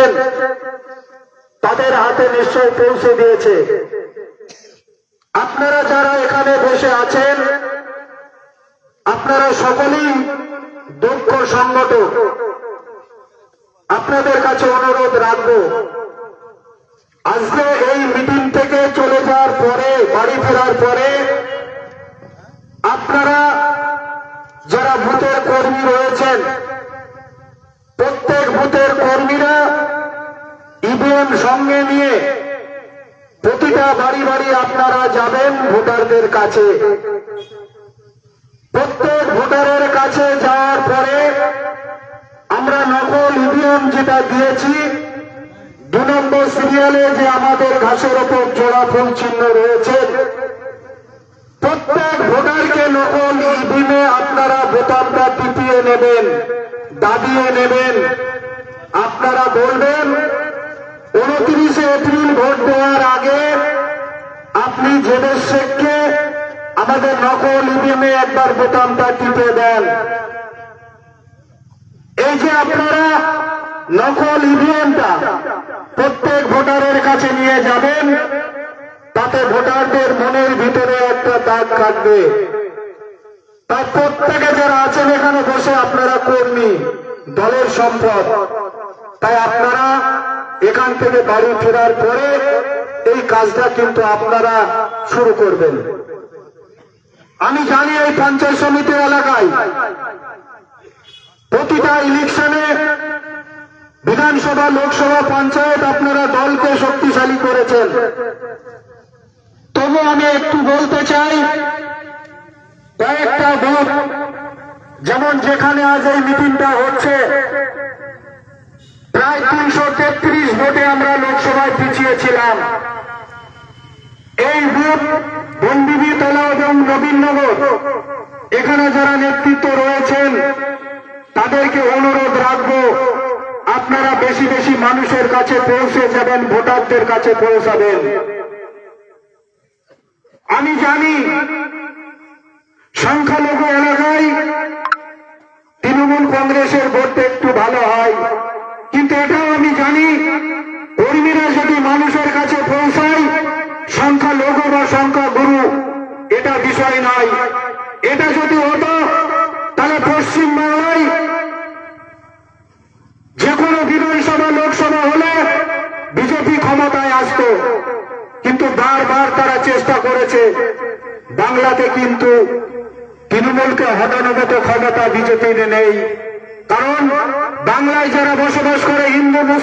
রয়েছেন তাদের হাতে নিশ্চয় পৌঁছে দিয়েছে। আপনারা যারা এখানে বসে আছেন আপনারা সকলেই দক্ষ সংগঠক। আপনাদের কাছে অনুরোধ রাখবো, আজকে এই মিটিং থেকে চলে যাওয়ার পরে, বাড়ি ফেরার পরে আপনারা যারা বুথের কর্মী রয়েছেন প্রত্যেক বুথের কর্মীরা ইভিএম সঙ্গে নিয়ে প্রতিটা বাড়ি বাড়ি আপনারা যাবেন ভোটারদের কাছে। প্রত্যেক ভোটারের কাছে যাওয়ার পরে আমরা নকল ইভিএম যেটা দিয়েছি 2 নম্বর সিরিয়ালে যে আমাদের ঘাসের ওপর জোড়া ফুল চিহ্ন রয়েছে, প্রত্যেক ভোটারকে নকল ইভিএমে আপনারা বোতামটা টিপিয়ে নেবেন, দাবিয়ে নেবেন। আপনারা বলবেন 29 এপ্রিল ভোট দেওয়ার আগে আপনি জেবের শেখকে আমাদের নকল ইভিএমে একবার বোতামটা টিপে দেন। এই যে আপনারা নকল ইভিএমটা প্রত্যেক ভোটারের কাছে নিয়ে যাবেন, তাতে ভোটারদের মনের ভিতরে একটা দাগ কাটবে। তাই প্রত্যেকে যারা আছেন এখানে বসে আপনারা কর্মী, দলের সম্পদ। তাই আপনারা এখান থেকে বাড়ি ফেরার পরে এই কাজটা কিন্তু আপনারা শুরু করবেন। আমি জানি এই পঞ্চায়েত সমিতির এলাকায় প্রতিটা ইলেকশনে বিধানসভা, লোকসভা, পঞ্চায়েত আপনারা দলকে শক্তিশালী করেছেন। তবু আমি একটু বলতে চাই, কয়েকটা বুথ যেমন যেখানে আজ এই মিটিংটা হচ্ছে, প্রায় 333 ভোটে আমরা লোকসভায় পিছিয়েছিলাম। এই বুথ বন্দিবিতলা এবং নবীননগর, এখানে যারা নেতৃত্ব রয়েছেন তাদেরকে অনুরোধ রাখবো, আপনারা বেশি বেশি মানুষের কাছে পৌঁছে যাবেন, ভোটারদের কাছে পৌঁছাবেন। আমি জানি সংখ্যালঘু এলাকায় তৃণমূল কংগ্রেসের ভোট একটু ভালো হয়, কিন্তু এটাও আমি জানি কর্মীরা যদি মানুষের কাছে পৌঁছায়, সংখ্যালঘু বা সংখ্যাগুরু এটা বিষয় নয়। এটা যদি হতো তাহলে পশ্চিমবাংলায় যে কোনো বিধানসভা, লোকসভা হলে বিজেপি ক্ষমতায় আসতো, কিন্তু বারবার তারা চেষ্টা করেছে। বাংলাতে কিন্তু তৃণমূলকে হটানোর মতো ক্ষমতা বিজেপির নেই, কারণ বাংলায় যারা বসবাস করে হিন্দু মুসলিম